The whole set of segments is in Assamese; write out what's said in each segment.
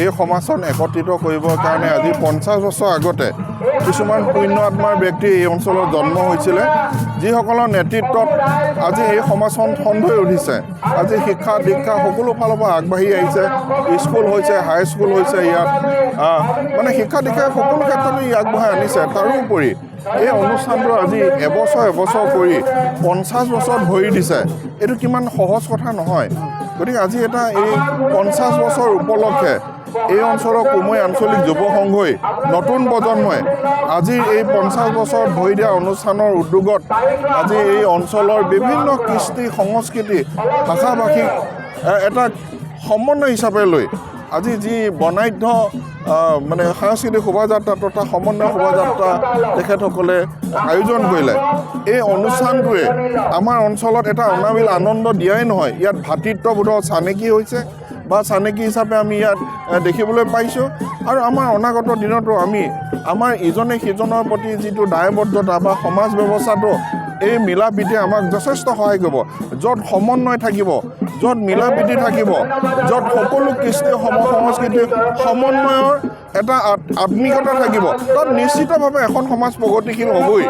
এই সমাজখন একত্ৰিত কৰিবৰ কাৰণে আজি 50 বছৰ আগতে কিছুমান পুণ্য আত্মাৰ ব্যক্তি এই অঞ্চলত জন্ম হৈছিলে, যিসকলৰ নেতৃত্বত আজি এই সমাজখন ঠন হৈ উঠিছে। আজি শিক্ষা দীক্ষা সকলো ফালৰ পৰা আগবাঢ়ি আহিছে, স্কুল হৈছে, হাইস্কুল হৈছে, ইয়াত মানে শিক্ষা দীক্ষা সকলো ক্ষেত্ৰতে ই আগবঢ়াই আনিছে। তাৰোপৰি এই অনুষ্ঠানটো আজি এবছৰ কৰি 50 বছৰত ভৰি দিছে। এইটো কিমান সহজ কথা নহয়। গতিকে আজি এটা এই 50 বছৰ উপলক্ষে এই অঞ্চলৰ কুমৈ আঞ্চলিক যুৱ সংঘই নতুন প্ৰজন্মই আজি এই 50 বছৰত ভৰি দিয়া অনুষ্ঠানৰ উদ্যোগত আজি এই অঞ্চলৰ বিভিন্ন কৃষ্টি সংস্কৃতি ভাষা ভাষিক এটা সমন্বয় হিচাপে লৈ আজি যি বৰ্ণাঢ্য মানে সাংস্কৃতিক শোভাযাত্ৰা তথা সমন্বয় শোভাযাত্ৰা তেখেতসকলে আয়োজন কৰিলে। এই অনুষ্ঠানটোৱে আমাৰ অঞ্চলত এটা অনাবিল আনন্দ দিয়াই নহয়, ইয়াত ভাতৃত্ববোধৰ চানেকি হৈছে বা চানেকি হিচাপে আমি ইয়াত দেখিবলৈ পাইছোঁ। আৰু আমাৰ অনাগত দিনতো আমি আমাৰ ইজনে সিজনৰ প্ৰতি যিটো দায়বদ্ধতা বা সমাজ ব্যৱস্থাটো এই মিলা প্ৰীতিয়ে আমাক যথেষ্ট সহায় কৰিব। য'ত সমন্বয় থাকিব, য'ত মিলা প্ৰীতি থাকিব, য'ত সকলো কৃষ্টি সংস্কৃতিৰ সমন্বয়ৰ এটা আত্মিকতা থাকিব, তাত নিশ্চিতভাৱে এখন সমাজ প্ৰগতিশীল হ'বই।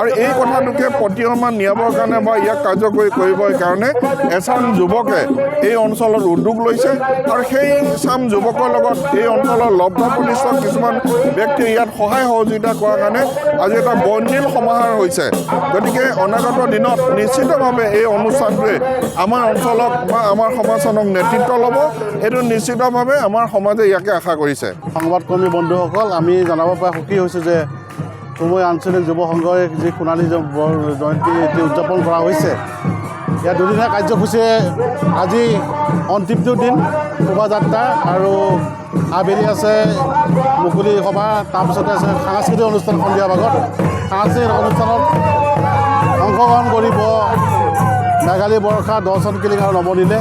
আৰু এই কথাটোকে প্ৰতীয়মান নিয়াবৰ কাৰণে বা ইয়াক কাৰ্যকৰী কৰিবৰ কাৰণে এচাম যুৱকে এই অঞ্চলত উদ্যোগ লৈছে। আৰু সেই চাম যুৱকৰ লগত এই অঞ্চলৰ লব্ধপ্ৰতিষ্ঠ কিছুমান ব্যক্তিয়ে ইয়াত সহায় সহযোগিতা কৰাৰ কাৰণে আজি এটা বৰ্ণিল সমাহাৰ হৈছে। গতিকে অনাগত দিনত নিশ্চিতভাৱে এই অনুষ্ঠানটোৱে আমাৰ অঞ্চলক বা আমাৰ সমাজখনক নেতৃত্ব ল'ব। এইটো নিশ্চিতভাৱে আমাৰ সমাজে ইয়াকে আশা কৰিছে। সংবাদকৰ্মী বন্ধুসকল, আমি জনাব পৰা সুখী হৈছোঁ যে কুমৈ আঞ্চলিক যুৱ সংঘই যি সোণালী জয়ন্তী উদযাপন কৰা হৈছে, ইয়াৰ দুদিনীয়া কাৰ্যসূচীয়ে আজি অন্তিমটো দিন শোভাযাত্ৰা আৰু আবেলি আছে মুকলি সভা, তাৰপিছতে আছে সাংস্কৃতিক অনুষ্ঠান। সন্ধিয়া ভাগত সাংস্কৃতিক অনুষ্ঠানত অংশগ্ৰহণ কৰিব মেঘালী বৰষা, দৰ্শন কিলিং আৰু নৱনীলে।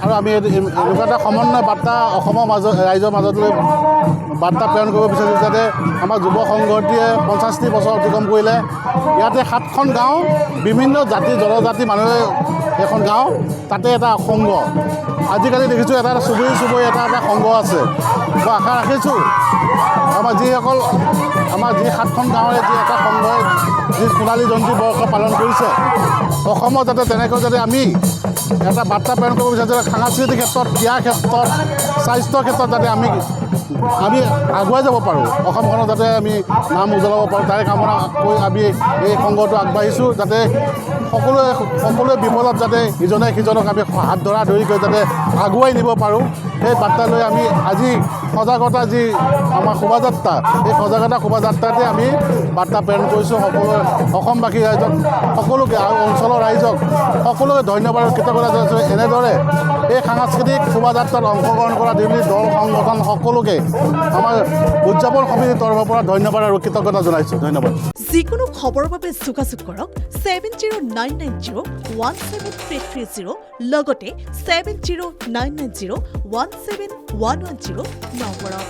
আৰু আমি এনেকুৱা এটা সমন্বয় বাৰ্তা অসমৰ ৰাইজৰ মাজলৈ বাৰ্তা প্ৰেৰণ কৰিব বিচাৰিছোঁ, যাতে আমাৰ যুৱ সংগঠনে 50টি বছৰ অতিক্ৰম কৰিলে। ইয়াতে 7খন গাঁও, বিভিন্ন জাতি জনজাতি মানুহে এখন গাঁও, তাতে এটা সংঘ। আজিকালি দেখিছোঁ এটা চুবুৰী এটা সংঘ আছে। মই আশা ৰাখিছোঁ আমাৰ যি 7খন গাঁৱৰে যি এটা সংঘই যি সোণালী জয়ন্তী বৰ্ষ পালন কৰিছে, অসমত যাতে তেনেকৈ যাতে আমি এটা বাৰ্তা প্ৰেৰণ কৰিব বিচাৰিছোঁ, সাংস্কৃতিক ক্ষেত্ৰত, ক্ৰীড়াৰ ক্ষেত্ৰত, স্বাস্থ্যৰ ক্ষেত্ৰত যাতে আমি আগুৱাই যাব পাৰোঁ, অসমখনত যাতে আমি নাম উজ্বলাব পাৰোঁ, তাৰে কামনা কৰি আমি এই সংঘটো আগবাঢ়িছোঁ। যাতে সকলোৱে বিপদত যাতে ইজনে সিজনক আমি হাত ধৰি কৰি যাতে আগুৱাই নিব পাৰোঁ, সেই বাৰ্তা লৈ আমি আজি সজাগতা যি আমাৰ শোভাযাত্ৰা, এই সজাগতা শোভাযাত্ৰাতে আমি বাৰ্তা প্ৰেৰণ কৰিছোঁ। সকলোৱে অসমবাসী ৰাইজক, সকলোকে আৰু অঞ্চলৰ ৰাইজক সকলোকে ধন্যবাদ আৰু কৃতজ্ঞতা জনাইছোঁ। এনেদৰে এই সাংস্কৃতিক শোভাযাত্ৰাত অংশগ্ৰহণ কৰা বিভিন্ন দল সংগঠন সকলোকে আমাৰ উদযাপন সমিতিৰ তৰফৰ পৰা ধন্যবাদ আৰু কৃতজ্ঞতা জনাইছোঁ। ধন্যবাদ। যিকোনো খবৰৰ বাবে যোগাযোগ কৰক 7099017330 লগতে 7099017110 নম্বৰত।